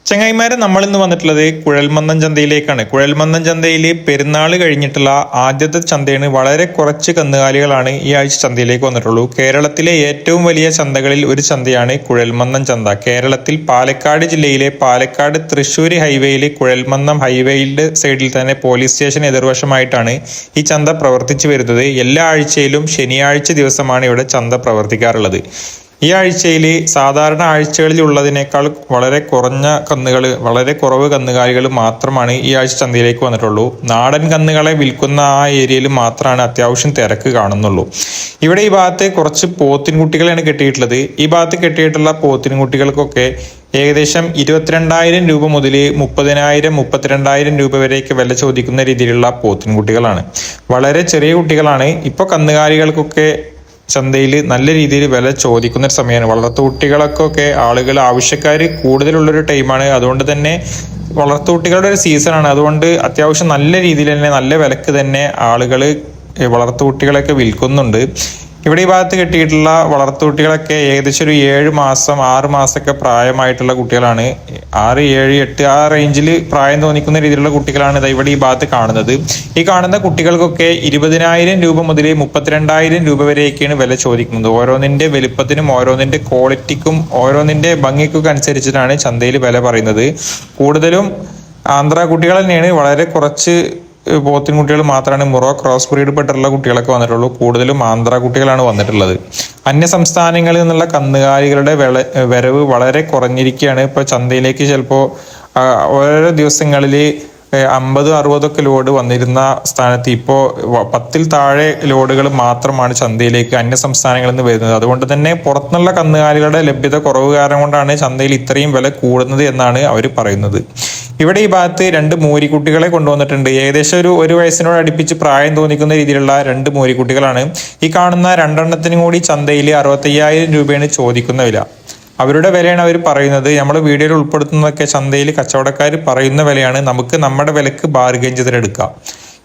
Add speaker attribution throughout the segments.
Speaker 1: ചങ്ങായിമാരെ, നമ്മൾ ഇന്ന് വന്നിട്ടുള്ളത് കുഴൽമന്ദം ചന്തയിലേക്കാണ്. കുഴൽമന്ദം ചന്തയിൽ പെരുന്നാൾ കഴിഞ്ഞിട്ടുള്ള ആദ്യത്തെ ചന്തയാണ്. വളരെ കുറച്ച് കന്നുകാലികളാണ് ഈ ആഴ്ച ചന്തയിലേക്ക് വന്നിട്ടുള്ളൂ. കേരളത്തിലെ ഏറ്റവും വലിയ ചന്തകളിൽ ഒരു ചന്തയാണ് കുഴൽമന്ദം ചന്ത. കേരളത്തിൽ പാലക്കാട് ജില്ലയിലെ പാലക്കാട് തൃശ്ശൂർ ഹൈവേയിൽ കുഴൽമന്ദം ഹൈവേയുടെ സൈഡിൽ തന്നെ പോലീസ് സ്റ്റേഷൻ എതിർവശമായിട്ടാണ് ഈ ചന്ത പ്രവർത്തിച്ചു വരുന്നത്. എല്ലാ ആഴ്ചയിലും ശനിയാഴ്ച ദിവസമാണ് ഇവിടെ ചന്ത പ്രവർത്തിക്കാറുള്ളത്. ഈ ആഴ്ചയിൽ സാധാരണ ആഴ്ചകളിൽ ഉള്ളതിനേക്കാൾ വളരെ കുറവ് കന്നുകാലികൾ മാത്രമാണ് ഈ ആഴ്ച ചന്തയിലേക്ക് വന്നിട്ടുള്ളൂ. നാടൻ കന്നുകളെ വിൽക്കുന്ന ആ ഏരിയയിൽ മാത്രമാണ് അത്യാവശ്യം തിരക്ക് കാണുന്നുള്ളൂ. ഇവിടെ ഈ ഭാഗത്ത് കുറച്ച് പോത്തിൻകുട്ടികളാണ് കെട്ടിയിട്ടുള്ളത്. ഈ ഭാഗത്ത് കെട്ടിയിട്ടുള്ള പോത്തിൻകുട്ടികൾക്കൊക്കെ ഏകദേശം 22,000 രൂപ മുതൽ 30,000, 32,000 രൂപ വരെയൊക്കെ വില ചോദിക്കുന്ന രീതിയിലുള്ള പോത്തിൻകുട്ടികളാണ്. വളരെ ചെറിയ കുട്ടികളാണ്. ഇപ്പോൾ കന്നുകാലികൾക്കൊക്കെ ചന്തയിൽ നല്ല രീതിയിൽ വില ചോദിക്കുന്ന ഒരു സമയമാണ്. വളർത്തുകുട്ടികളൊക്കെ ആവശ്യക്കാർ കൂടുതലുള്ളൊരു ടൈമാണ്. അതുകൊണ്ട് തന്നെ വളർത്തുകുട്ടികളുടെ ഒരു സീസണാണ്. അതുകൊണ്ട് അത്യാവശ്യം നല്ല രീതിയിൽ തന്നെ നല്ല വിലക്ക് തന്നെ ആളുകൾ വളർത്തുകുട്ടികളൊക്കെ വിൽക്കുന്നുണ്ട്. ഇവിടെ ഈ ഭാഗത്ത് കെട്ടിയിട്ടുള്ള വളർത്തുകുട്ടികളൊക്കെ ഏകദേശം ഒരു 7 മാസം 6 മാസമൊക്കെ പ്രായമായിട്ടുള്ള കുട്ടികളാണ്. 6, 7, 8 ആ റേഞ്ചിൽ പ്രായം തോന്നിക്കുന്ന രീതിയിലുള്ള കുട്ടികളാണ് ഇവിടെ ഈ ഭാഗത്ത് കാണുന്നത്. ഈ കാണുന്ന കുട്ടികൾക്കൊക്കെ 20,000 രൂപ മുതൽ 32,000 രൂപ വരെയൊക്കെയാണ് വില ചോദിക്കുന്നത്. ഓരോന്നിന്റെ വലുപ്പത്തിനും ഓരോന്നിന്റെ ക്വാളിറ്റിക്കും ഓരോന്നിന്റെ ഭംഗിക്കൊക്കെ അനുസരിച്ചിട്ടാണ് ചന്തയിൽ വില പറയുന്നത്. കൂടുതലും ആന്ധ്ര കുട്ടികൾ തന്നെയാണ്. വളരെ കുറച്ച് പോത്തിൻകുട്ടികൾ മാത്രമാണ് മുറോ ക്രോസ് ബ്രീഡ് പെട്ടിട്ടുള്ള കുട്ടികളൊക്കെ വന്നിട്ടുള്ളൂ. കൂടുതലും ആന്ധ്ര കുട്ടികളാണ് വന്നിട്ടുള്ളത്. അന്യ സംസ്ഥാനങ്ങളിൽ നിന്നുള്ള കന്നുകാലികളുടെ വരവ് വളരെ കുറഞ്ഞിരിക്കുകയാണ്. ഇപ്പോൾ ചന്തയിലേക്ക് ചിലപ്പോൾ ഓരോ ദിവസങ്ങളിൽ 50-60 ലോഡ് വന്നിരുന്ന സ്ഥാനത്ത് ഇപ്പോൾ 10-ൽ താഴെ ലോഡുകൾ മാത്രമാണ് ചന്തയിലേക്ക് അന്യ സംസ്ഥാനങ്ങളിൽ നിന്ന് വരുന്നത്. അതുകൊണ്ട് തന്നെ പുറത്തുനിന്നുള്ള കന്നുകാലികളുടെ ലഭ്യത കുറവ് കാരണം കൊണ്ടാണ് ചന്തയിൽ ഇത്രയും വില കൂടുന്നത് എന്നാണ് അവർ പറയുന്നത്. ഇവിടെ ഈ ഭാഗത്ത് 2 മൂരിക്കുട്ടികളെ കൊണ്ടുവന്നിട്ടുണ്ട്. ഏകദേശം ഒരു വയസ്സിനോട് അടുപ്പിച്ച് പ്രായം തോന്നിക്കുന്ന രീതിയിലുള്ള 2 മൂരിക്കുട്ടികളാണ്. ഈ കാണുന്ന 2 എണ്ണത്തിനും കൂടി ചന്തയിൽ 65,000 രൂപയാണ് ചോദിക്കുന്ന വില. അവരുടെ വിലയാണ് അവർ പറയുന്നത്. നമ്മൾ വീഡിയോയിൽ ഉൾപ്പെടുത്തുന്നതൊക്കെ ചന്തയിൽ കച്ചവടക്കാർ പറയുന്ന വിലയാണ്. നമുക്ക് നമ്മുടെ വിലക്ക് ബാർഗെയിൻ ചെയ്തെടുക്കാം.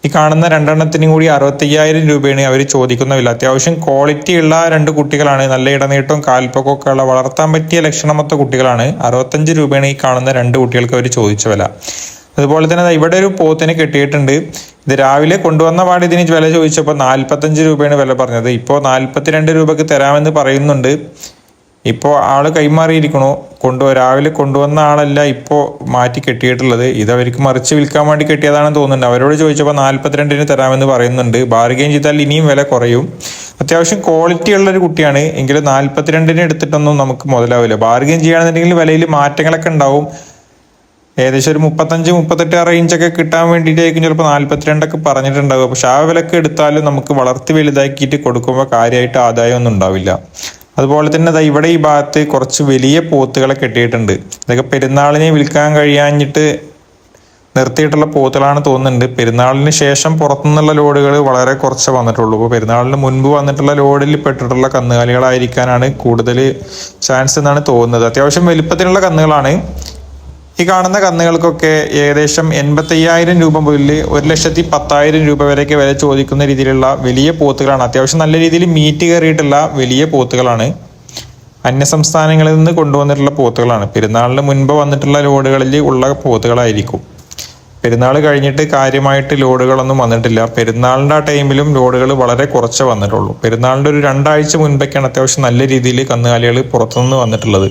Speaker 1: ഈ കാണുന്ന 2 എണ്ണത്തിനും കൂടി 65,000 രൂപയാണ് അവർ ചോദിക്കുന്ന വില. അത്യാവശ്യം ക്വാളിറ്റി ഉള്ള 2 കുട്ടികളാണ്. നല്ല ഇടനീട്ടവും കാൽപ്പൊക്കമൊക്കെ ഉള്ള വളർത്താൻ പറ്റിയ ലക്ഷണമൊത്ത കുട്ടികളാണ്. 65 രൂപയാണ് ഈ കാണുന്ന 2 കുട്ടികൾക്ക് അവർ ചോദിച്ച വില. അതുപോലെ തന്നെ ഇവിടെ ഒരു പോത്തിനെ കെട്ടിയിട്ടുണ്ട്. ഇത് രാവിലെ കൊണ്ടുവന്ന പാട് ഇതിന് വില ചോദിച്ചപ്പോൾ 45 രൂപയാണ് വില പറഞ്ഞത്. ഇപ്പോൾ 42 രൂപക്ക് തരാമെന്ന് പറയുന്നുണ്ട്. ഇപ്പോൾ ആള് കൈമാറിയിരിക്കണു. രാവിലെ കൊണ്ടുവന്ന ആളല്ല ഇപ്പോൾ മാറ്റി കെട്ടിയിട്ടുള്ളത്. ഇത് അവർക്ക് മറിച്ച് വിൽക്കാൻ വേണ്ടി കെട്ടിയതാണെന്ന് തോന്നുന്നുണ്ട്. അവരോട് ചോദിച്ചപ്പോൾ 42-ന് തരാമെന്ന് പറയുന്നുണ്ട്. ബാർഗെയിൻ ചെയ്താൽ ഇനിയും വില കുറയും. അത്യാവശ്യം ക്വാളിറ്റി ഉള്ളൊരു കുട്ടിയാണ്. എങ്കിലും 42-ന് എടുത്തിട്ടൊന്നും നമുക്ക് മുതലാവില്ല. ബാർഗെയിൻ ചെയ്യുകയാണെന്നുണ്ടെങ്കിൽ വിലയിൽ മാറ്റങ്ങളൊക്കെ ഉണ്ടാവും. ഏകദേശം ഒരു 35-38 ആ റേഞ്ചൊക്കെ കിട്ടാൻ വേണ്ടിയിട്ടായിരിക്കും ചിലപ്പോൾ 42 പറഞ്ഞിട്ടുണ്ടാവുക. പക്ഷെ ആ വിലക്ക് എടുത്താലും നമുക്ക് വളർത്തി വലുതാക്കിയിട്ട് കൊടുക്കുമ്പോൾ കാര്യമായിട്ട് ആദായം ഒന്നും ഉണ്ടാവില്ല. അതുപോലെ തന്നെ ഇവിടെ ഈ ഭാഗത്ത് കുറച്ച് വലിയ പോത്തുകളെ കെട്ടിയിട്ടുണ്ട്. ഇതൊക്കെ പെരുന്നാളിനെ വിൽക്കാൻ കഴിയാഞ്ഞിട്ട് നിർത്തിയിട്ടുള്ള പോത്തുകളാണ് തോന്നുന്നുണ്ട്. പെരുന്നാളിന് ശേഷം പുറത്തുനിന്നുള്ള ലോഡുകൾ വളരെ കുറച്ച് വന്നിട്ടുള്ളൂ. ഇപ്പോൾ പെരുന്നാളിന് മുൻപ് വന്നിട്ടുള്ള ലോഡിൽ പെട്ടിട്ടുള്ള കന്നുകാലികളായിരിക്കാനാണ് കൂടുതൽ ചാൻസ് എന്നാണ് തോന്നുന്നത്. അത്യാവശ്യം വലുപ്പത്തിലുള്ള കന്നുകളാണ്. ഈ കാണുന്ന കന്നുകൾക്കൊക്കെ ഏകദേശം 85,000 രൂപ മുതൽ 1,10,000 രൂപ വരെയൊക്കെ വില ചോദിക്കുന്ന രീതിയിലുള്ള വലിയ പോത്തുകളാണ്. അത്യാവശ്യം നല്ല രീതിയിൽ മീറ്റ് കയറിയിട്ടുള്ള വലിയ പോത്തുകളാണ്. അന്യ സംസ്ഥാനങ്ങളിൽ നിന്ന് കൊണ്ടുവന്നിട്ടുള്ള പോത്തുകളാണ്. പെരുന്നാളിന് മുൻപ് വന്നിട്ടുള്ള ലോഡുകളിൽ ഉള്ള പോത്തുകളായിരിക്കും. പെരുന്നാൾ കഴിഞ്ഞിട്ട് കാര്യമായിട്ട് ലോഡുകളൊന്നും വന്നിട്ടില്ല. പെരുന്നാളിൻ്റെ ആ ടൈമിലും ലോഡുകൾ വളരെ കുറച്ച് വന്നിട്ടുള്ളൂ. പെരുന്നാളിൻ്റെ ഒരു 2 ആഴ്ച മുൻപൊക്കെയാണ് അത്യാവശ്യം നല്ല രീതിയിൽ കന്നുകാലികൾ പുറത്തുനിന്ന് വന്നിട്ടുള്ളത്.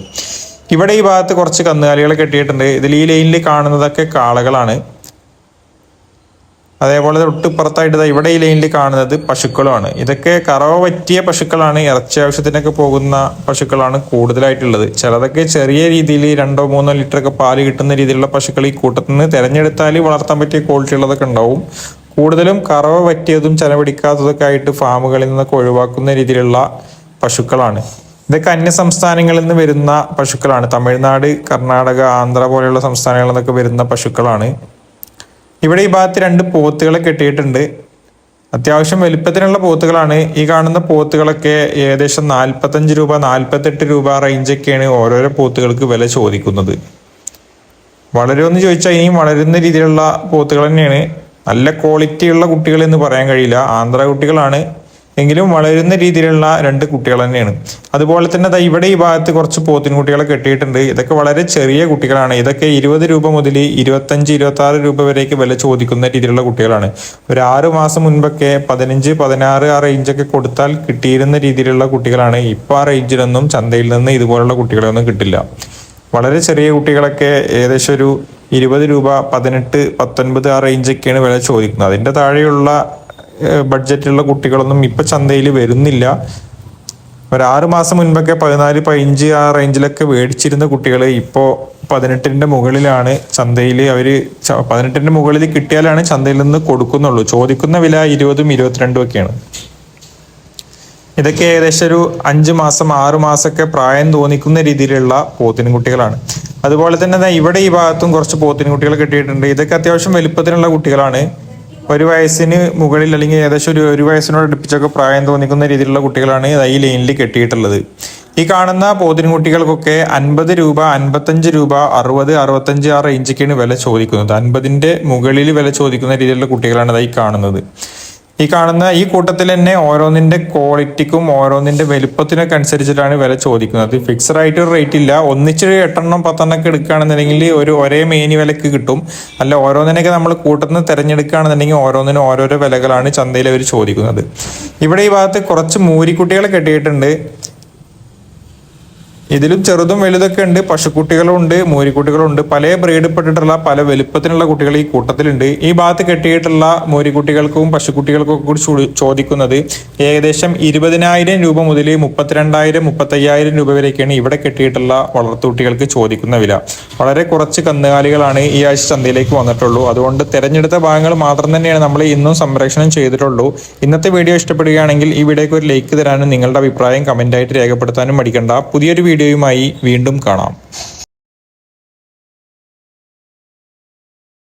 Speaker 1: ഇവിടെ ഈ ഭാഗത്ത് കുറച്ച് കന്നുകാലികളെ കെട്ടിയിട്ടുണ്ട്. ഇതിൽ ഈ ലൈനിൽ കാണുന്നതൊക്കെ കാളകളാണ്. അതേപോലെ തൊട്ടിപ്പുറത്തായിട്ട് ഇവിടെ ഈ ലൈനിൽ കാണുന്നത് പശുക്കളുമാണ്. ഇതൊക്കെ കറവ പറ്റിയ പശുക്കളാണ്. ഇറച്ചി ആവശ്യത്തിനൊക്കെ പോകുന്ന പശുക്കളാണ് കൂടുതലായിട്ടുള്ളത്. ചിലതൊക്കെ ചെറിയ രീതിയിൽ 2-3 ലിറ്ററൊക്കെ പാല് കിട്ടുന്ന രീതിയിലുള്ള പശുക്കൾ ഈ കൂട്ടത്തിൽ നിന്ന് തിരഞ്ഞെടുത്താൽ വളർത്താൻ പറ്റിയ ക്വാളിറ്റി ഉള്ളതൊക്കെ ഉണ്ടാവും. കൂടുതലും കറവ പറ്റിയതും ചെലപിടിക്കാത്തതൊക്കെ ആയിട്ട് ഫാമുകളിൽ നിന്നൊക്കെ ഒഴിവാക്കുന്ന രീതിയിലുള്ള പശുക്കളാണ്. ഇതൊക്കെ അന്യ സംസ്ഥാനങ്ങളിൽ നിന്ന് വരുന്ന പശുക്കളാണ്. തമിഴ്നാട്, കർണാടക, ആന്ധ്ര പോലെയുള്ള സംസ്ഥാനങ്ങളിൽ നിന്നൊക്കെ വരുന്ന പശുക്കളാണ്. ഇവിടെ ഈ ഭാഗത്ത് 2 പോത്തുകളെ കെട്ടിയിട്ടുണ്ട്. അത്യാവശ്യം വലുപ്പത്തിനുള്ള പോത്തുകളാണ്. ഈ കാണുന്ന പോത്തുകളൊക്കെ ഏകദേശം 45 രൂപ 48 രൂപ റേഞ്ചൊക്കെയാണ് ഓരോരോ പോത്തുകൾക്ക് വില ചോദിക്കുന്നത്. വളരുമെന്ന് ചോദിച്ചാൽ ഇനിയും വളരുന്ന രീതിയിലുള്ള പോത്തുകൾ തന്നെയാണ്. നല്ല ക്വാളിറ്റി ഉള്ള കുട്ടികൾ എന്ന് പറയാൻ കഴിയില്ല. ആന്ധ്ര കുട്ടികളാണ്, എങ്കിലും വളരുന്ന രീതിയിലുള്ള 2 കുട്ടികൾ തന്നെയാണ്. അതുപോലെ തന്നെ ഇവിടെ ഈ ഭാഗത്ത് കുറച്ച് പോത്തിൻ കുട്ടികളെ കെട്ടിയിട്ടുണ്ട്. ഇതൊക്കെ വളരെ ചെറിയ കുട്ടികളാണ്. ഇതൊക്കെ 20 രൂപ മുതൽ 25-26 രൂപ വരെയൊക്കെ വില ചോദിക്കുന്ന രീതിയിലുള്ള കുട്ടികളാണ്. ഒരു 6 മാസം മുൻപൊക്കെ 15-16 ആ റേഞ്ചൊക്കെ കൊടുത്താൽ കിട്ടിയിരുന്ന രീതിയിലുള്ള കുട്ടികളാണ്. ഇപ്പോൾ ആ റേഞ്ചിലൊന്നും ചന്തയിൽ നിന്ന് ഇതുപോലുള്ള കുട്ടികളൊന്നും കിട്ടില്ല. വളരെ ചെറിയ കുട്ടികളൊക്കെ ഏകദേശം ഒരു 20 രൂപ 18-19 ആ റേഞ്ചൊക്കെയാണ് വില ചോദിക്കുന്നത്. അതിൻ്റെ താഴെയുള്ള ബഡ്ജറ്റുള്ള കുട്ടികളൊന്നും ഇപ്പൊ ചന്തയിൽ വരുന്നില്ല. ഒരു 6 മാസം മുൻപൊക്കെ 14-15 ആ റേഞ്ചിലൊക്കെ മേടിച്ചിരുന്ന കുട്ടികൾ ഇപ്പോൾ 18ന്റെ മുകളിലാണ് ചന്തയിൽ. അവർ 18ന്റെ മുകളിൽ കിട്ടിയാലാണ് ചന്തയിൽ നിന്ന് കൊടുക്കുന്നുള്ളൂ. ചോദിക്കുന്ന വില 20-ഉം 22-ഉം ഒക്കെയാണ്. ഇതൊക്കെ ഏകദേശം ഒരു 5 മാസം 6 മാസമൊക്കെ പ്രായം തോന്നിക്കുന്ന രീതിയിലുള്ള പോത്തിൻ കുട്ടികളാണ്. അതുപോലെ തന്നെ ഇവിടെ ഈ ഭാഗത്തും കുറച്ച് പോത്തിൻ കുട്ടികൾ കിട്ടിയിട്ടുണ്ട്. ഇതൊക്കെ അത്യാവശ്യം വലുപ്പത്തിനുള്ള കുട്ടികളാണ്. 1 വയസ്സിന് മുകളിൽ അല്ലെങ്കിൽ ഏകദേശം ഒരു വയസ്സിനോട് അടുപ്പിച്ചൊക്കെ പ്രായം തോന്നിക്കുന്ന രീതിയിലുള്ള കുട്ടികളാണ് ഈ ലൈനിൽ കെട്ടിയിട്ടുള്ളത്. ഈ കാണുന്ന പോത്തിൻ കുട്ടികൾക്കൊക്കെ 50 രൂപ 55 രൂപ 60-65 ആ റേഞ്ചൊക്കെയാണ് വില ചോദിക്കുന്നത്. 50ന്റെ മുകളിൽ വില ചോദിക്കുന്ന രീതിയിലുള്ള കുട്ടികളാണ് ഈ കാണുന്നത്. ഈ കൂട്ടത്തിൽ തന്നെ ഓരോന്നിന്റെ ക്വാളിറ്റിക്കും ഓരോന്നിന്റെ വലുപ്പത്തിനൊക്കെ അനുസരിച്ചിട്ടാണ് വില ചോദിക്കുന്നത്. ഫിക്സഡ് ആയിട്ട് ഒരു റേറ്റ് ഇല്ല. ഒന്നിച്ച് 8-10 ഒക്കെ എടുക്കുകയാണെന്നുണ്ടെങ്കിൽ ഒരേ മേനി വിലക്ക് കിട്ടും. അല്ല ഓരോന്നിനൊക്കെ നമ്മൾ കൂട്ടത്തിൽ നിന്ന് തിരഞ്ഞെടുക്കുകയാണെന്നുണ്ടെങ്കിൽ ഓരോന്നിനും ഓരോരോ വിലകളാണ് ചന്തയിൽ അവർ ചോദിക്കുന്നത്. ഇവിടെ ഈ ഭാഗത്ത് കുറച്ച് മൂരിക്കുട്ടികളെ കെട്ടിയിട്ടുണ്ട്. ഇതിലും ചെറുതും വലുതൊക്കെ ഉണ്ട്. പശുക്കുട്ടികളും ഉണ്ട്, മൂരിക്കുട്ടികളും ഉണ്ട്. പല ബ്രീഡപ്പെട്ടിട്ടുള്ള പല വലുപ്പത്തിനുള്ള കുട്ടികൾ ഈ കൂട്ടത്തിലുണ്ട്. ഈ ഭാഗത്ത് കെട്ടിയിട്ടുള്ള മൂരിക്കുട്ടികൾക്കും പശുക്കുട്ടികൾക്കും കൂടി ചോദിക്കുന്നത് ഏകദേശം 20,000 രൂപ മുതൽ 32,000-35,000 രൂപ വരെയൊക്കെയാണ് ഇവിടെ കെട്ടിയിട്ടുള്ള വളർത്തുകുട്ടികൾക്ക് ചോദിക്കുന്ന വില. വളരെ കുറച്ച് കന്നുകാലികളാണ് ഈ ആഴ്ച ചന്തയിലേക്ക് വന്നിട്ടുള്ളൂ. അതുകൊണ്ട് തിരഞ്ഞെടുത്ത ഭാഗങ്ങൾ മാത്രം തന്നെയാണ് നമ്മൾ ഇന്നും സംപ്രേഷണം ചെയ്തിട്ടുള്ളൂ. ഇന്നത്തെ വീഡിയോ ഇഷ്ടപ്പെടുകയാണെങ്കിൽ ഈ വീഡിയോക്ക് ഒരു ലൈക്ക് തരാനും നിങ്ങളുടെ അഭിപ്രായം കമന്റായിട്ട് രേഖപ്പെടുത്താനും മടിക്കണ്ട. പുതിയൊരു വീഡിയോയുമായി വീണ്ടും കാണാം.